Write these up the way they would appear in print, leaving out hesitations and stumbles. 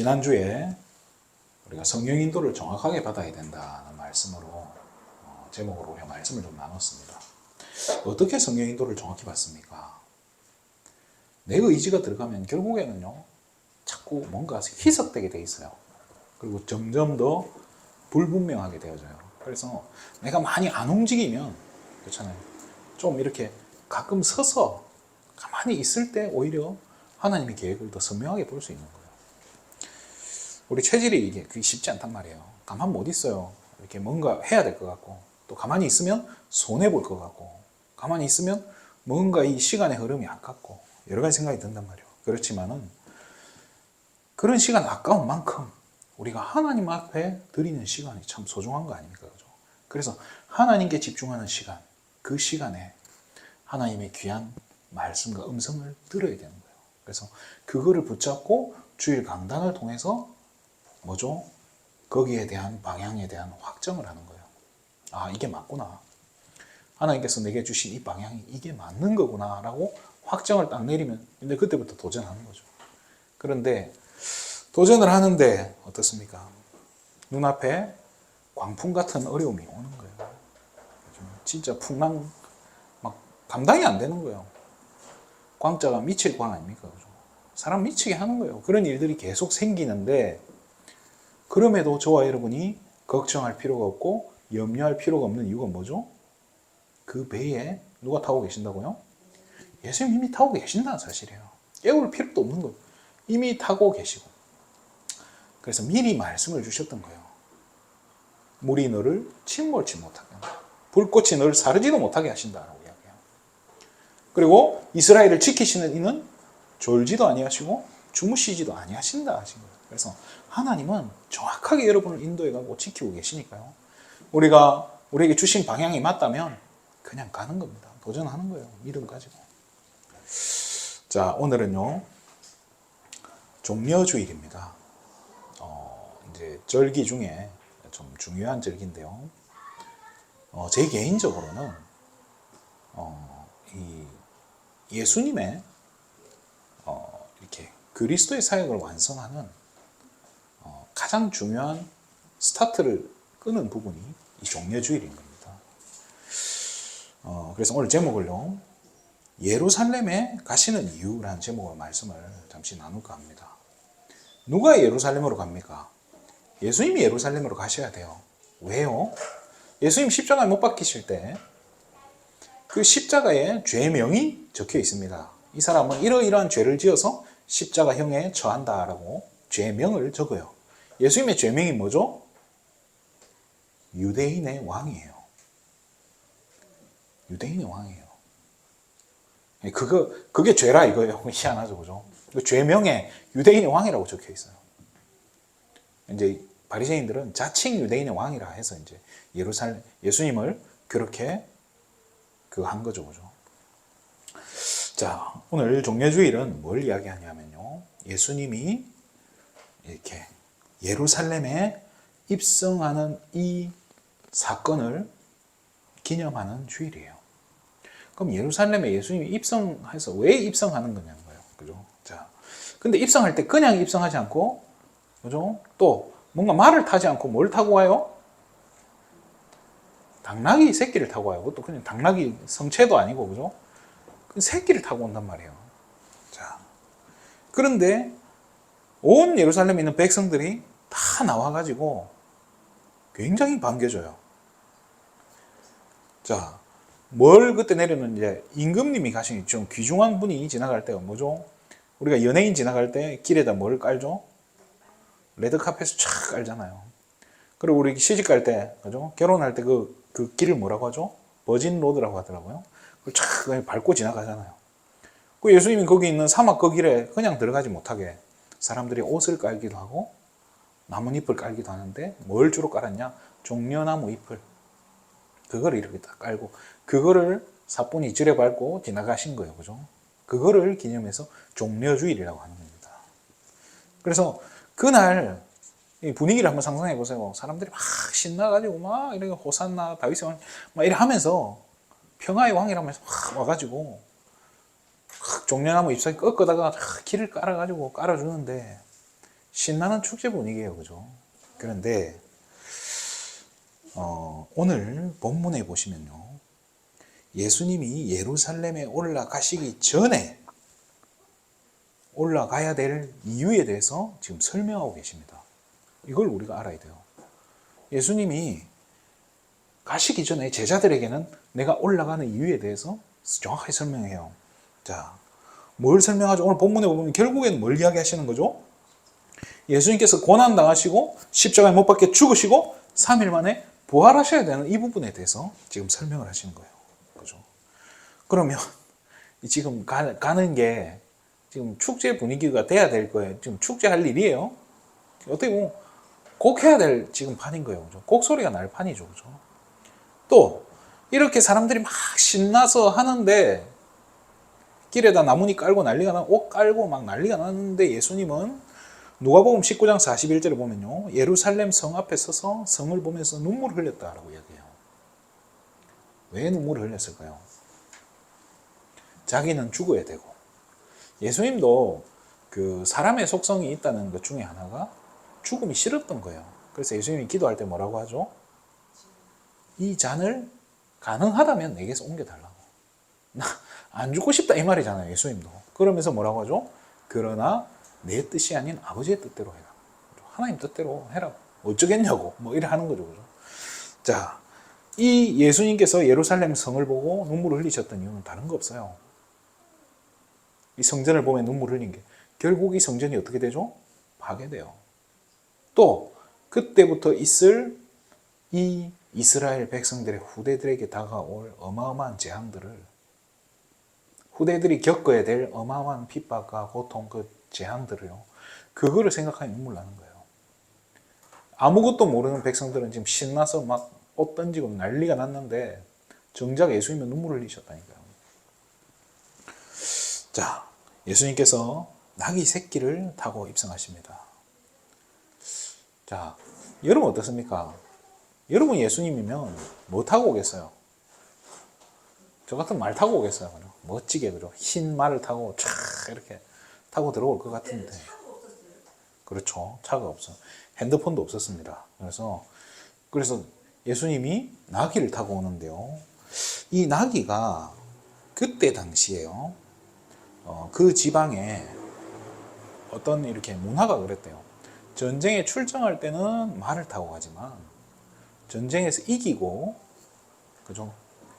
지난주에 우리가 성령 인도를 정확하게 받아야 된다는 말씀으로 제목으로 우리가 말씀을 좀 나눴습니다. 어떻게 성령 인도를 정확히 받습니까? 내 의지가 들어가면 결국에는요, 자꾸 뭔가 희석되게 돼 있어요. 그리고 점점 더 불분명하게 되어져요. 그래서 내가 많이 안 움직이면, 그렇잖아요. 좀 이렇게 가끔 서서 가만히 있을 때 오히려 하나님의 계획을 더 선명하게 볼 수 있는 거예요. 우리 체질이 이게 그게 쉽지 않단 말이에요. 가만 못 있어요. 이렇게 뭔가 해야 될 것 같고, 또 가만히 있으면 손해 볼 것 같고, 가만히 있으면 뭔가 이 시간의 흐름이 아깝고 여러 가지 생각이 든단 말이에요. 그렇지만은 그런 시간 아까운 만큼 우리가 하나님 앞에 드리는 시간이 참 소중한 거 아닙니까? 그죠? 그래서 하나님께 집중하는 시간, 그 시간에 하나님의 귀한 말씀과 음성을 들어야 되는 거예요. 그래서 그거를 붙잡고 주일 강단을 통해서 뭐죠? 거기에 대한 방향에 대한 확정을 하는 거예요. 아, 이게 맞구나. 하나님께서 내게 주신 이 방향이 이게 맞는 거구나 라고 확정을 딱 내리면 근데 그때부터 도전하는 거죠. 그런데 도전을 하는데 어떻습니까? 눈앞에 광풍 같은 어려움이 오는 거예요. 진짜 풍랑 막 감당이 안 되는 거예요. 광자가 미칠 광 아닙니까? 그죠? 사람 미치게 하는 거예요. 그런 일들이 계속 생기는데 그럼에도 저와 여러분이 걱정할 필요가 없고 염려할 필요가 없는 이유가 뭐죠? 그 배에 누가 타고 계신다고요? 예수님 이미 타고 계신다는 사실이에요. 깨울 필요도 없는 거예요. 이미 타고 계시고. 그래서 미리 말씀을 주셨던 거예요. 물이 너를 침몰치 못하게 한다. 불꽃이 너를 사르지도 못하게 하신다라고 이야기해요. 그리고 이스라엘을 지키시는 이는 졸지도 아니하시고 주무시지도 아니하신다 하신 거예요. 그래서 하나님은 정확하게 여러분을 인도해가고 지키고 계시니까요. 우리에게 주신 방향이 맞다면 그냥 가는 겁니다. 도전하는 거예요. 믿음 가지고. 자, 오늘은요, 종려주일입니다. 이제 절기 중에 좀 중요한 절기인데요. 제 개인적으로는 이 예수님의 이렇게 그리스도의 사역을 완성하는 가장 중요한 스타트를 끄는 부분이 이 종려주일인 겁니다. 그래서 오늘 제목을요, 예루살렘에 가시는 이유라는 제목으로 말씀을 잠시 나눌까 합니다. 누가 예루살렘으로 갑니까? 예수님이 예루살렘으로 가셔야 돼요. 왜요? 예수님 십자가에 못 박히실 때 그 십자가에 죄명이 적혀 있습니다. 이 사람은 이러이러한 죄를 지어서 십자가형에 처한다라고 죄명을 적어요. 예수님의 죄명이 뭐죠? 유대인의 왕이에요. 유대인의 왕이에요. 그게 죄라 이거예요. 희한하죠, 그죠? 그 죄명에 유대인의 왕이라고 적혀 있어요. 이제 바리새인들은 자칭 유대인의 왕이라 해서 이제 예수님을 그렇게 한 거죠, 그죠? 자, 오늘 종려주일은 뭘 이야기하냐면요. 예수님이 이렇게 예루살렘에 입성하는 이 사건을 기념하는 주일이에요. 그럼 예루살렘에 예수님이 입성해서 왜 입성하는 거냐는 거예요. 그죠? 자, 근데 입성할 때 그냥 입성하지 않고, 그죠? 또 뭔가 말을 타지 않고 뭘 타고 와요? 당나귀 새끼를 타고 와요. 그것도 그냥 당나귀 성체도 아니고, 그죠? 그 새끼를 타고 온단 말이에요. 자, 그런데 온 예루살렘에 있는 백성들이 다 나와가지고 굉장히 반겨줘요. 자, 뭘 그때 내려는 이제 임금님이 가신 좀 귀중한 분이 지나갈 때가 뭐죠? 우리가 연예인 지나갈 때 길에다 뭘 깔죠? 레드카펫을 쫙 깔잖아요. 그리고 우리 시집 갈 때, 그죠? 결혼할 때 그 길을 뭐라고 하죠? 버진 로드라고 하더라고요. 그걸 쫙 밟고 지나가잖아요. 그 예수님이 거기 있는 사막 그 길에 그냥 들어가지 못하게 사람들이 옷을 깔기도 하고 나뭇잎을 깔기도 하는데 뭘 주로 깔았냐? 종려나무 잎을. 그거를 이렇게 딱 깔고 그거를 사뿐히 지뢰 밟고 지나가신 거예요. 그죠? 그거를 기념해서 종려주일이라고 하는 겁니다. 그래서 그날 이 분위기를 한번 상상해 보세요. 사람들이 막 신나가지고 막 이렇게 호산나 다윗의 왕 막 이래 하면서 평화의 왕이라면서 막 와가지고 종려나무 잎사귀 꺾어다가 길을 깔아가지고 깔아주는데 신나는 축제 분위기예요. 그죠? 그런데 오늘 본문에 보시면요. 예수님이 예루살렘에 올라가시기 전에 올라가야 될 이유에 대해서 지금 설명하고 계십니다. 이걸 우리가 알아야 돼요. 예수님이 가시기 전에 제자들에게는 내가 올라가는 이유에 대해서 정확하게 설명해요. 자, 뭘 설명하죠? 오늘 본문에 보면 결국에는 뭘 이야기하시는 거죠? 예수님께서 고난당하시고 십자가에 못 박혀 죽으시고 3일 만에 부활하셔야 되는 이 부분에 대해서 지금 설명을 하시는 거예요. 그죠? 그러면 지금 가는 게 지금 축제 분위기가 돼야 될 거예요. 지금 축제할 일이에요. 어떻게 보면 곡 해야 될 지금 판인 거예요. 그죠? 곡소리가 날 판이죠. 그죠? 또 이렇게 사람들이 막 신나서 하는데 길에다 나뭇잎 깔고 난리가 나, 옷 깔고 막 난리가 났는데 예수님은 누가복음 19장 41절에 보면요. 예루살렘 성 앞에 서서 성을 보면서 눈물을 흘렸다라고 이야기해요. 왜 눈물을 흘렸을까요? 자기는 죽어야 되고 예수님도 그 사람의 속성이 있다는 것 중에 하나가 죽음이 싫었던 거예요. 그래서 예수님이 기도할 때 뭐라고 하죠? 이 잔을 가능하다면 내게서 옮겨달라고. 나 안 죽고 싶다 이 말이잖아요. 예수님도. 그러면서 뭐라고 하죠? 그러나 내 뜻이 아닌 아버지의 뜻대로 해라. 하나님 뜻대로 해라. 어쩌겠냐고. 뭐 이래 하는 거죠. 그죠? 자, 이 예수님께서 예루살렘 성을 보고 눈물을 흘리셨던 이유는 다른 거 없어요. 이 성전을 보면 눈물을 흘린 게 결국 이 성전이 어떻게 되죠? 파괴돼요. 또 그때부터 있을 이 이스라엘 백성들의 후대들에게 다가올 어마어마한 재앙들을 후대들이 겪어야 될 어마어마한 핍박과 고통 그 재앙들을요. 그거를 생각하니 눈물 나는 거예요. 아무것도 모르는 백성들은 지금 신나서 막 옷 던지고 난리가 났는데 정작 예수님은 눈물을 흘리셨다니까요. 자, 예수님께서 나귀 새끼를 타고 입성하십니다. 자, 여러분 어떻습니까? 여러분 예수님이면 뭐 타고 오겠어요? 저 같은 말 타고 오겠어요. 그죠? 멋지게 그죠? 흰 말을 타고 촥 이렇게 타고 들어올 것 같은데. 그렇죠. 차가 없어. 핸드폰도 없었습니다. 그래서 예수님이 나귀를 타고 오는데요. 이 나귀가 그때 당시에요. 그 지방에 어떤 이렇게 문화가 그랬대요. 전쟁에 출정할 때는 말을 타고 가지만 전쟁에서 이기고 그죠?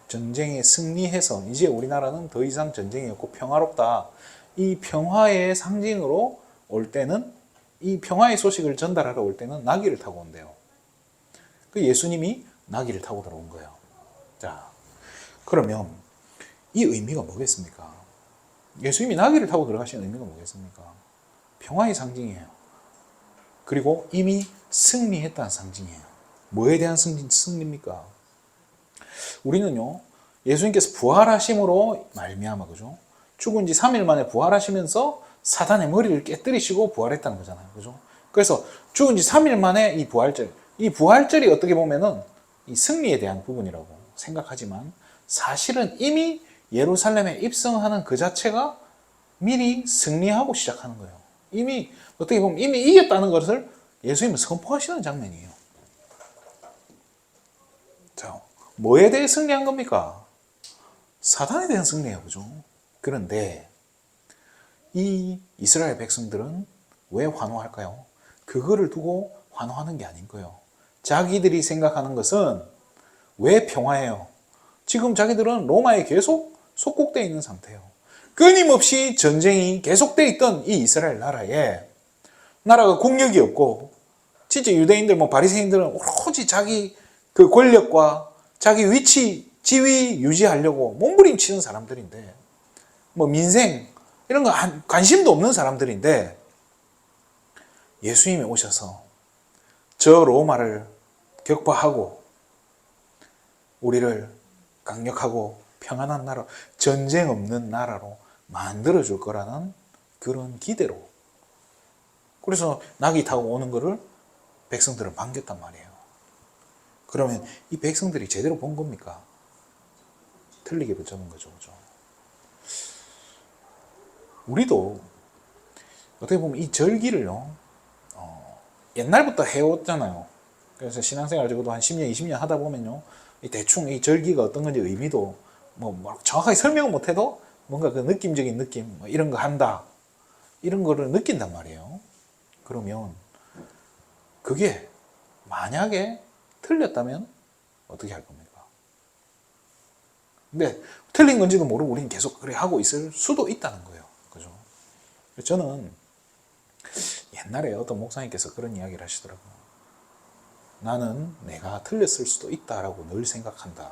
전쟁에 승리해서 이제 우리나라는 더 이상 전쟁이 없고 평화롭다. 이 평화의 상징으로 올 때는 이 평화의 소식을 전달하러 올 때는 나귀를 타고 온대요. 그 예수님이 나귀를 타고 들어온 거예요. 자, 그러면 이 의미가 뭐겠습니까? 예수님이 나귀를 타고 들어가신 의미가 뭐겠습니까? 평화의 상징이에요. 그리고 이미 승리했다는 상징이에요. 뭐에 대한 승리입니까? 우리는요, 예수님께서 부활하심으로 말미암아 그죠? 죽은 지 3일 만에 부활하시면서 사단의 머리를 깨뜨리시고 부활했다는 거잖아요. 그죠? 그래서 죽은 지 3일 만에 이 부활절이 어떻게 보면은 이 승리에 대한 부분이라고 생각하지만 사실은 이미 예루살렘에 입성하는 그 자체가 미리 승리하고 시작하는 거예요. 이미 어떻게 보면 이미 이겼다는 것을 예수님은 선포하시는 장면이에요. 자, 뭐에 대해 승리한 겁니까? 사단에 대한 승리예요. 그죠? 그런데 이 이스라엘 백성들은 왜 환호할까요? 그거를 두고 환호하는 게 아닌 거예요. 자기들이 생각하는 것은 왜 평화해요? 지금 자기들은 로마에 계속 속국되어 있는 상태예요. 끊임없이 전쟁이 계속되어 있던 이 이스라엘 나라가 국력이 없고 진짜 유대인들 바리새인들은 오로지 자기 그 권력과 자기 위치 지위 유지하려고 몸부림치는 사람들인데 민생 이런 거 관심도 없는 사람들인데 예수님이 오셔서 저 로마를 격파하고 우리를 강력하고 평안한 나라, 전쟁 없는 나라로 만들어줄 거라는 그런 기대로 그래서 낙이 타고 오는 거를 백성들은 반겼단 말이에요. 그러면 이 백성들이 제대로 본 겁니까? 틀리게 붙잡은 거죠. 그죠? 우리도 어떻게 보면 이 절기를요, 옛날부터 해왔잖아요. 그래서 신앙생활 적어도 한 10년, 20년 하다 보면요. 이 대충 이 절기가 어떤 건지 의미도 뭐 정확하게 설명은 못해도 뭔가 그 느낌적인 느낌, 뭐 이런 거 한다. 이런 거를 느낀단 말이에요. 그러면 그게 만약에 틀렸다면 어떻게 할 겁니까? 근데 틀린 건지도 모르고 우리는 계속 그래 하고 있을 수도 있다는 거예요. 그죠? 저는 옛날에 어떤 목사님께서 그런 이야기를 하시더라고요. 나는 내가 틀렸을 수도 있다라고 늘 생각한다.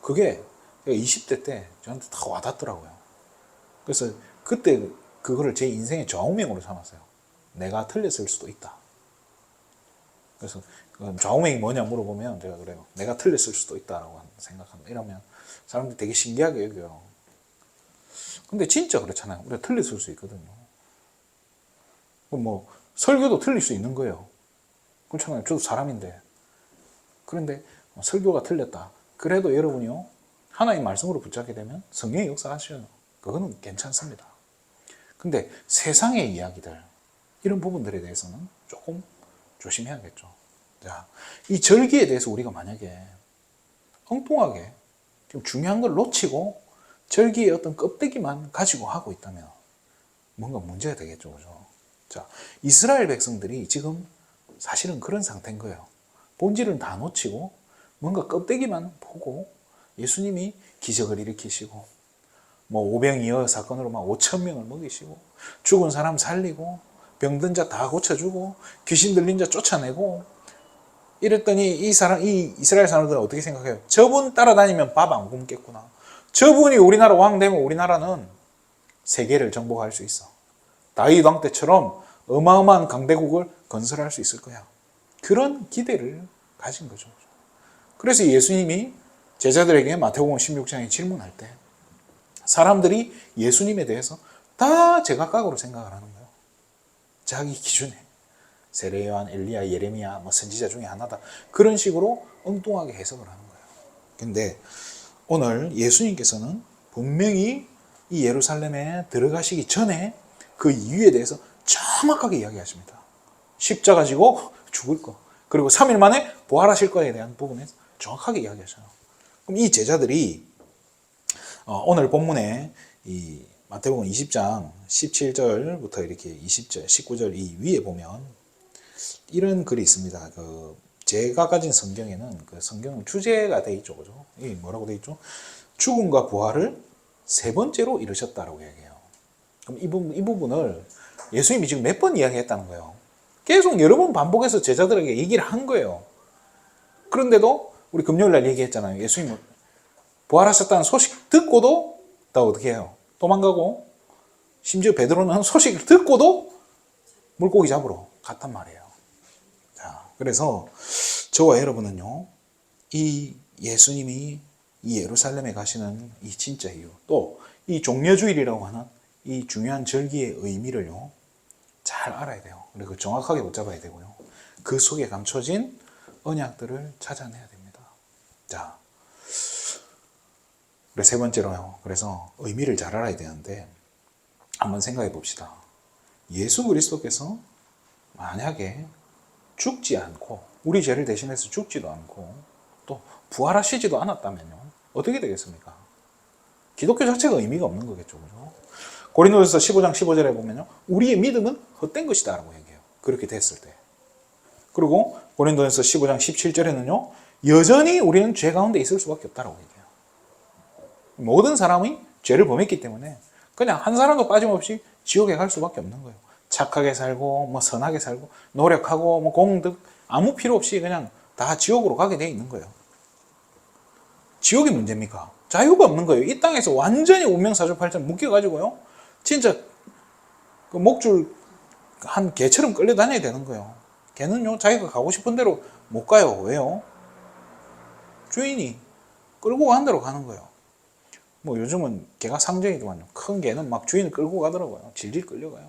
그게 20대 때 저한테 다 와닿더라고요. 그래서 그때 그거를 제 인생의 좌우명으로 삼았어요. 내가 틀렸을 수도 있다. 그래서 좌우명이 뭐냐 물어보면 제가 그래요. 내가 틀렸을 수도 있다라고 생각한다. 이러면 사람들이 되게 신기하게 여겨요. 근데 진짜 그렇잖아요. 우리가 틀렸을 수 있거든요. 뭐 설교도 틀릴 수 있는 거예요. 그렇잖아요. 저도 사람인데. 그런데 설교가 틀렸다. 그래도 여러분이요. 하나님 말씀으로 붙잡게 되면 성령의 역사하셔요. 그거는 괜찮습니다. 근데 세상의 이야기들 이런 부분들에 대해서는 조금 조심해야겠죠. 자, 이 절기에 대해서 우리가 만약에 엉뚱하게 좀 중요한 걸 놓치고 절기의 어떤 껍데기만 가지고 하고 있다면 뭔가 문제가 되겠죠. 그죠? 자, 이스라엘 백성들이 지금 사실은 그런 상태인 거예요. 본질은 다 놓치고 뭔가 껍데기만 보고 예수님이 기적을 일으키시고 뭐 오병이어 사건으로 막 5천 명을 먹이시고 죽은 사람 살리고 병든 자 다 고쳐주고 귀신 들린 자 쫓아내고 이랬더니 이 이스라엘 사람들은 어떻게 생각해요? 저분 따라다니면 밥 안 굶겠구나. 저분이 우리나라 왕 되면 우리나라는 세계를 정복할 수 있어. 다윗 왕 때처럼 어마어마한 강대국을 건설할 수 있을 거야. 그런 기대를 가진 거죠. 그래서 예수님이 제자들에게 마태복음 16장에 질문할 때 사람들이 예수님에 대해서 다 제각각으로 생각을 하는 거예요. 자기 기준에. 세례 요한, 엘리야, 예레미야, 뭐 선지자 중에 하나다. 그런 식으로 엉뚱하게 해석을 하는 거예요. 근데 오늘 예수님께서는 분명히 이 예루살렘에 들어가시기 전에 그 이유에 대해서 정확하게 이야기하십니다. 십자가 지고 죽을 거. 그리고 3일 만에 부활하실 거에 대한 부분에 정확하게 이야기하셔요. 그럼 이 제자들이 오늘 본문에 이 마태복음 20장 17절부터 이렇게 20절, 19절 이 위에 보면 이런 글이 있습니다. 제가 가진 성경에는 그 성경 주제가 돼 있죠. 그죠? 이 뭐라고 돼 있죠? 죽음과 부활을 세 번째로 이루셨다라고 얘기해요. 그럼 이 부분을 예수님이 지금 몇 번 이야기했다는 거예요. 계속 여러 번 반복해서 제자들에게 얘기를 한 거예요. 그런데도 우리 금요일 날 얘기했잖아요. 예수님 부활하셨다는 소식 듣고도 다 어떻게 해요? 도망가고 심지어 베드로는 소식을 듣고도 물고기 잡으러 갔단 말이에요. 자, 그래서 저와 여러분은요, 이 예수님이 이 예루살렘에 가시는 이 진짜 이유, 또 이 종려주일이라고 하는 이 중요한 절기의 의미를요, 잘 알아야 돼요. 그리고 정확하게 붙잡아야 되고요. 그 속에 감춰진 언약들을 찾아내야 됩니다. 자, 그래 세 번째로요. 그래서 의미를 잘 알아야 되는데 한번 생각해 봅시다. 예수 그리스도께서 만약에 죽지 않고 우리 죄를 대신해서 죽지도 않고 또 부활하시지도 않았다면요. 어떻게 되겠습니까? 기독교 자체가 의미가 없는 거겠죠. 그죠? 고린도전서 15장 15절에 보면요. 우리의 믿음은 헛된 것이다 라고 얘기해요. 그렇게 됐을 때. 그리고 고린도전서 15장 17절에는요. 여전히 우리는 죄 가운데 있을 수밖에 없다라고 얘기해요. 모든 사람이 죄를 범했기 때문에 그냥 한 사람도 빠짐없이 지옥에 갈 수밖에 없는 거예요. 착하게 살고 뭐 선하게 살고 노력하고 뭐 공덕 아무 필요 없이 그냥 다 지옥으로 가게 돼 있는 거예요. 지옥이 문제입니까? 자유가 없는 거예요. 이 땅에서 완전히 운명사주팔자 묶여가지고요. 진짜 그 목줄 한 개처럼 끌려다녀야 되는 거예요. 개는요 자기가 가고 싶은 대로 못 가요. 왜요? 주인이 끌고 간 대로 가는 거예요. 뭐 요즘은 개가 상정이지만요. 큰 개는 막 주인을 끌고 가더라고요. 질질 끌려가요.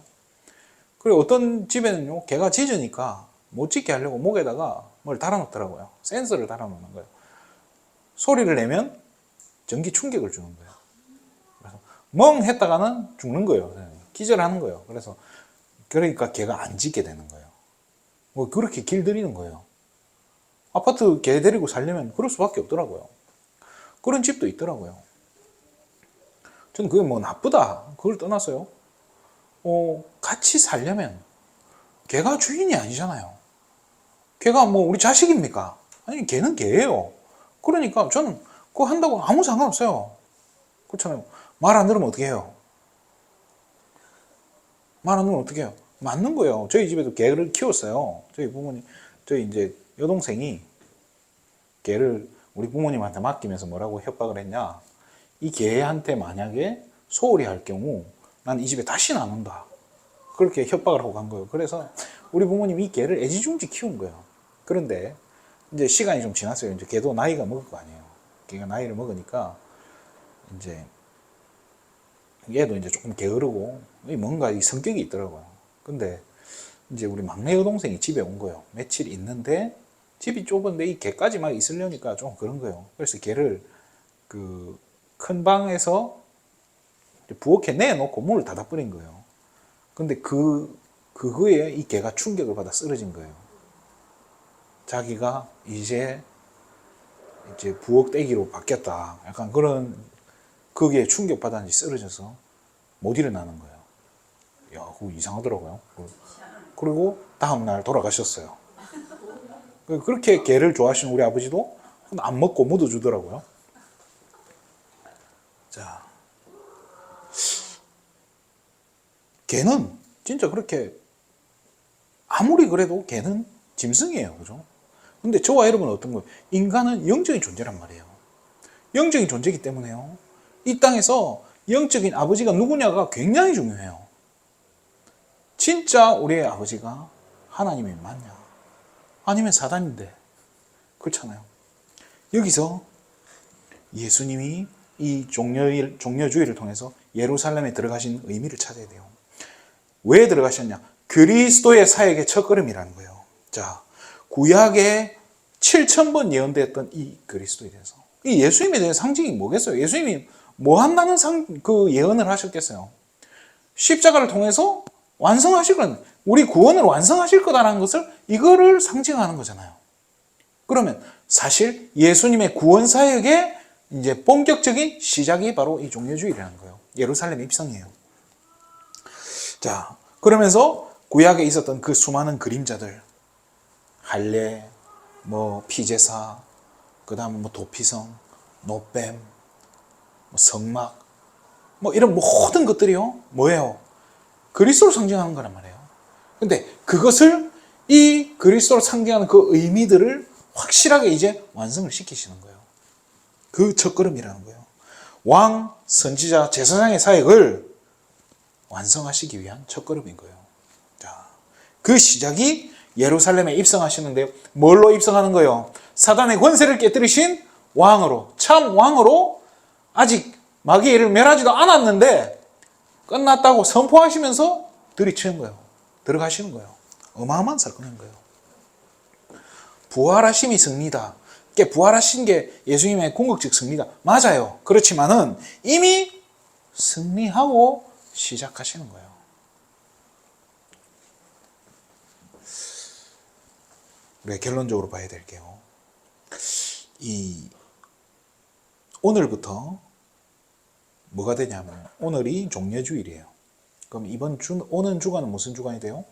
그리고 어떤 집에는요, 개가 짖으니까 못 짖게 하려고 목에다가 뭘 달아놓더라고요. 센서를 달아놓는 거예요. 소리를 내면 전기 충격을 주는 거예요. 그래서 멍 했다가는 죽는 거예요. 기절하는 거예요. 그러니까 개가 안 짖게 되는 거예요. 뭐 그렇게 길들이는 거예요. 아파트 개 데리고 살려면 그럴 수밖에 없더라고요. 그런 집도 있더라고요. 저는 그게 뭐 나쁘다 그걸 떠나서요. 같이 살려면 개가 주인이 아니잖아요. 개가 뭐 우리 자식입니까? 아니 개는 개예요. 그러니까 저는 그거 한다고 아무 상관없어요. 그렇잖아요. 말 안 들으면 어떻게 해요? 말 안 들으면 어떻게 해요? 맞는 거예요. 저희 집에도 개를 키웠어요. 저희 부모님, 저희 이제 여동생이 개를 우리 부모님한테 맡기면서 뭐라고 협박을 했냐? 이 개한테 만약에 소홀히 할 경우 난 이 집에 다시는 안 온다. 그렇게 협박을 하고 간 거예요. 그래서 우리 부모님이 이 개를 애지중지 키운 거예요. 그런데 이제 시간이 좀 지났어요. 이제 개도 나이가 먹을 거 아니에요. 개가 나이를 먹으니까 이제 얘도 이제 조금 게으르고 뭔가 이 성격이 있더라고요. 근데 이제 우리 막내 여동생이 집에 온 거예요. 며칠 있는데 집이 좁은데 이 개까지 막 있으려니까 좀 그런 거예요. 그래서 개를 그 큰 방에서 부엌에 내놓고 문을 닫아버린 거예요. 근데 그거에 이 개가 충격을 받아 쓰러진 거예요. 자기가 이제 부엌 떼기로 바뀌었다. 약간 그런 거기에 충격받았는지 쓰러져서 못 일어나는 거예요. 야, 그거 이상하더라고요. 그리고 다음날 돌아가셨어요. 그렇게 개를 좋아하시는 우리 아버지도 안 먹고 묻어주더라고요. 자, 개는 진짜 그렇게 아무리 그래도 개는 짐승이에요. 그죠? 근데 저와 여러분은 어떤 거예요? 인간은 영적인 존재란 말이에요. 영적인 존재이기 때문에요. 이 땅에서 영적인 아버지가 누구냐가 굉장히 중요해요. 진짜 우리의 아버지가 하나님이 맞냐? 아니면 사단인데. 그렇잖아요. 여기서 예수님이 이 종려주의를 통해서 예루살렘에 들어가신 의미를 찾아야 돼요. 왜 들어가셨냐? 그리스도의 사역의 첫걸음이라는 거예요. 자, 구약에 7,000번 예언되었던 이 그리스도에 대해서. 이 예수님에 대한 상징이 뭐겠어요? 예수님이 뭐 한다는 그 예언을 하셨겠어요? 십자가를 통해서 완성하실 건, 우리 구원을 완성하실 거다라는 것을 이거를 상징하는 거잖아요. 그러면 사실 예수님의 구원 사역의 이제 본격적인 시작이 바로 이 종려주일이라는 거예요. 예루살렘 입성이에요. 자, 그러면서 구약에 있었던 그 수많은 그림자들, 할례, 뭐 피제사, 그 다음에 뭐 도피성, 노뱀, 뭐 성막, 뭐 이런 모든 것들이요, 뭐예요? 그리스도를 상징하는 거란 말이에요. 근데 그것을 이 그리스도를 상징하는 그 의미들을 확실하게 이제 완성을 시키시는 거예요. 그 첫걸음이라는 거예요. 왕, 선지자, 제사장의 사역을 완성하시기 위한 첫걸음인 거예요. 자, 그 시작이 예루살렘에 입성하시는데요. 뭘로 입성하는 거예요? 사단의 권세를 깨뜨리신 왕으로, 참 왕으로 아직 마귀를 멸하지도 않았는데 끝났다고 선포하시면서 들이치는 거예요. 들어가시는 거예요. 어마어마한 사건인 거예요. 부활하심이 승리다. 부활하신 게 예수님의 궁극적 승리다. 맞아요. 그렇지만은 이미 승리하고 시작하시는 거예요. 우리가 결론적으로 봐야 될게요. 오늘부터 뭐가 되냐면 오늘이 종려주일이에요. 그럼 오는 주간은 무슨 주간이 돼요?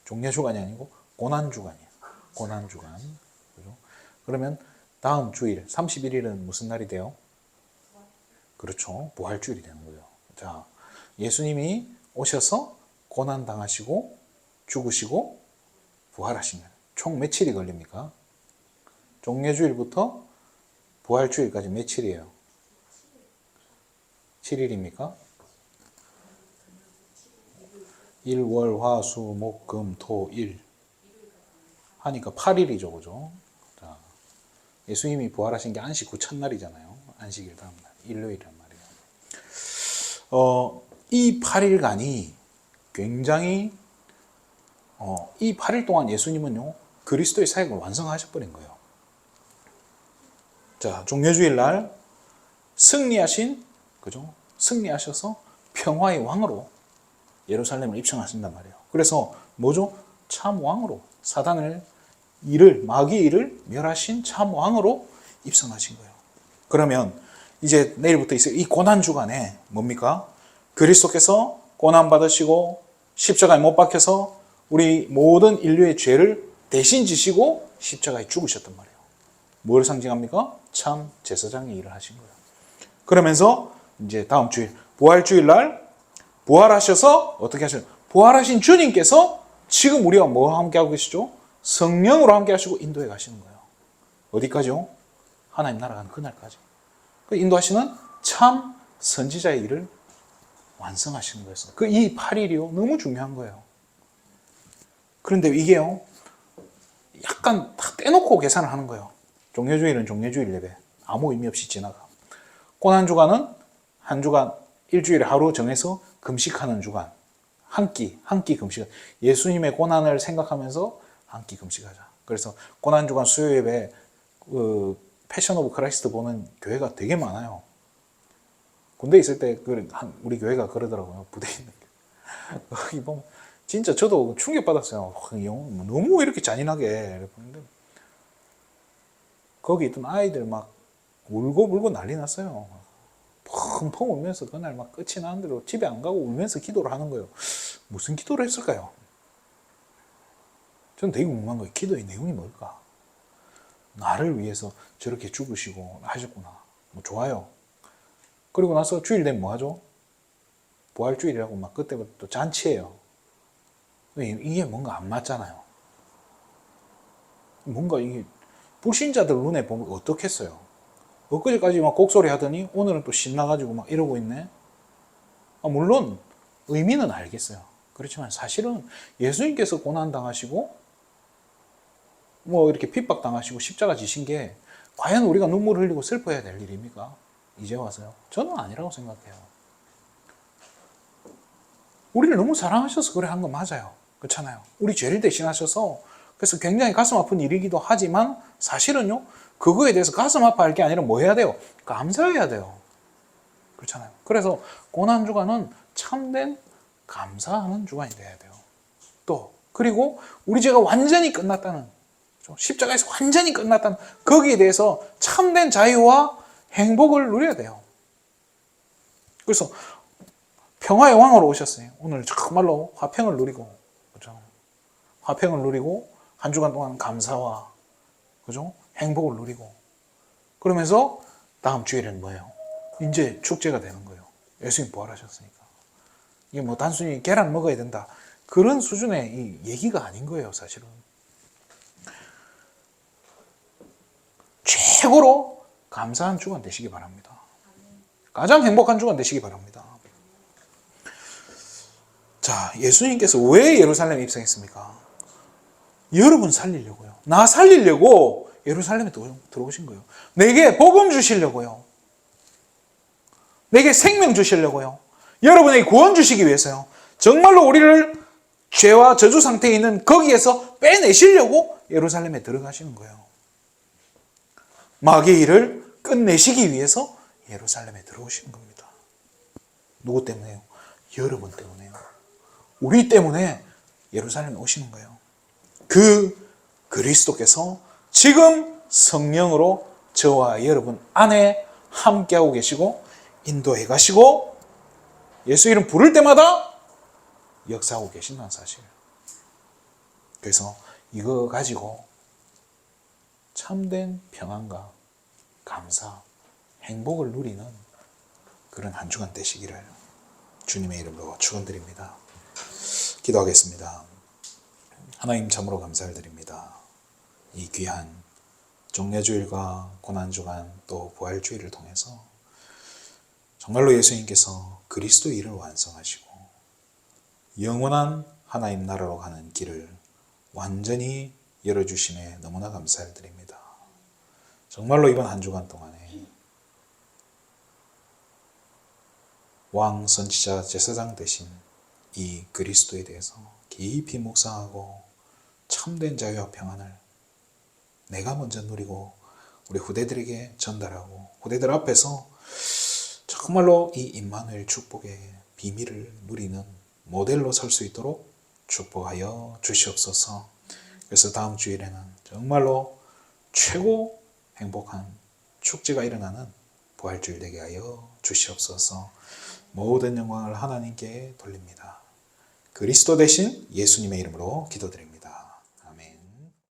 종려주간이 아니고 고난주간이에요. 고난주간. 그죠? 그러면 다음 주일 31일은 무슨 날이 돼요? 그렇죠. 부활주일이 되는 거예요. 자, 예수님이 오셔서 고난당하시고 죽으시고 부활하시면 총 며칠이 걸립니까? 종려주일부터 부활주일까지 며칠이에요? 7일입니까? 일, 월, 화, 수, 목, 금, 토, 일 하니까 8일이죠. 그죠? 자, 예수님이 부활하신 게 안식 후 첫날이잖아요. 안식일 다음날, 일요일이란 말이에요. 이 8일간이 굉장히 이 8일 동안 예수님은요 그리스도의 사역을 완성하셔버린 거예요. 자, 종려주일 날 승리하신, 그죠? 승리하셔서 평화의 왕으로 예루살렘을 입성하신단 말이에요. 그래서 뭐죠? 참 왕으로 사단을 일을 마귀의 일을 멸하신 참 왕으로 입성하신 거예요. 그러면 이제 내일부터 있을 이 고난 주간에 뭡니까? 그리스도께서 고난 받으시고 십자가에 못 박혀서 우리 모든 인류의 죄를 대신 지시고 십자가에 죽으셨단 말이에요. 뭘 상징합니까? 참 제사장의 일을 하신 거예요. 그러면서 이제 다음 주일 부활주일 날 부활하셔서 어떻게 하셔요? 부활하신 주님께서 지금 우리와 뭐와 함께 하고 계시죠? 성령으로 함께 하시고 인도해 가시는 거예요. 어디까지요? 하나님 나라 가는 그날까지. 그 인도하시는 참 선지자의 일을 완성하시는 거였어요. 그 이 8일이요. 너무 중요한 거예요. 그런데 이게요. 약간 다 떼놓고 계산을 하는 거예요. 종려주일은 종려주일 예배. 아무 의미 없이 지나가. 고난주간은 한 주간, 일주일에 하루 정해서 금식하는 주간. 한 끼 금식. 예수님의 고난을 생각하면서 한 끼 금식하자. 그래서 고난주간 수요 예배, 패션 오브 크라이스트 보는 교회가 되게 많아요. 군대에 있을 때 우리 교회가 그러더라고요. 부대에 있는 게. 거기 보면 진짜 저도 충격받았어요. 너무 이렇게 잔인하게. 거기 있던 아이들 막 울고 난리 났어요. 펑펑 울면서 그날 막 끝이 나는 대로 집에 안 가고 울면서 기도를 하는 거예요. 무슨 기도를 했을까요? 저는 되게 궁금한 거예요. 기도의 내용이 뭘까? 나를 위해서 저렇게 죽으시고 하셨구나. 뭐 좋아요. 그리고 나서 주일 되면 뭐 하죠? 부활주일이라고 막 그때부터 또 잔치예요. 이게 뭔가 안 맞잖아요. 뭔가 이게 불신자들 눈에 보면 어떻겠어요? 엊그제까지 막 곡소리 하더니 오늘은 또 신나가지고 막 이러고 있네. 물론 의미는 알겠어요. 그렇지만 사실은 예수님께서 고난당하시고 뭐 이렇게 핍박당하시고 십자가 지신 게 과연 우리가 눈물을 흘리고 슬퍼해야 될 일입니까? 이제 와서요? 저는 아니라고 생각해요. 우리를 너무 사랑하셔서 그래 한 거 맞아요. 그렇잖아요. 우리 죄를 대신하셔서 그래서 굉장히 가슴 아픈 일이기도 하지만 사실은요. 그거에 대해서 가슴 아파할 게 아니라 뭐 해야 돼요? 감사해야 돼요. 그렇잖아요. 그래서 고난주간은 참된 감사하는 주간이 돼야 돼요. 또 그리고 우리 죄가 완전히 끝났다는 십자가에서 완전히 끝났다는 거기에 대해서 참된 자유와 행복을 누려야 돼요. 그래서 평화의 왕으로 오셨어요. 오늘 정말로 화평을 누리고, 그죠? 화평을 누리고 한 주간 동안 감사와 그죠? 행복을 누리고 그러면서 다음 주일에는 뭐예요? 이제 축제가 되는 거예요. 예수님 부활하셨으니까. 이게 뭐 단순히 계란 먹어야 된다 그런 수준의 이 얘기가 아닌 거예요, 사실은. 최고로 감사한 주간 되시기 바랍니다. 가장 행복한 주간 되시기 바랍니다. 자, 예수님께서 왜 예루살렘에 입성했습니까? 여러분 살리려고요. 나 살리려고 예루살렘에 들어오신 거예요. 내게 복음 주시려고요. 내게 생명 주시려고요. 여러분에게 구원 주시기 위해서요. 정말로 우리를 죄와 저주 상태에 있는 거기에서 빼내시려고 예루살렘에 들어가시는 거예요. 마귀의 일을 끝내시기 위해서 예루살렘에 들어오시는 겁니다. 누구 때문에요? 여러분 때문에요. 우리 때문에 예루살렘에 오시는 거예요. 그 그리스도께서 지금 성령으로 저와 여러분 안에 함께하고 계시고 인도해 가시고 예수 이름 부를 때마다 역사하고 계신다는 사실. 그래서 이거 가지고 참된 평안과 감사, 행복을 누리는 그런 한 주간 되시기를 주님의 이름으로 축원드립니다. 기도하겠습니다. 하나님 참으로 감사를 드립니다. 이 귀한 종려주일과 고난주간 또 부활주일을 통해서 정말로 예수님께서 그리스도의 일을 완성하시고 영원한 하나님 나라로 가는 길을 완전히 열어주심에 너무나 감사를 드립니다. 정말로 이번 한 주간 동안에 왕, 선지자, 제사장 되신 이 그리스도에 대해서 깊이 묵상하고 참된 자유와 평안을 내가 먼저 누리고 우리 후대들에게 전달하고 후대들 앞에서 정말로 이 임마누엘 축복의 비밀을 누리는 모델로 설 수 있도록 축복하여 주시옵소서. 그래서 다음 주일에는 정말로 최고 행복한 축제가 일어나는 부활주일 되게 하여 주시옵소서. 모든 영광을 하나님께 돌립니다. 그리스도 대신 예수님의 이름으로 기도드립니다.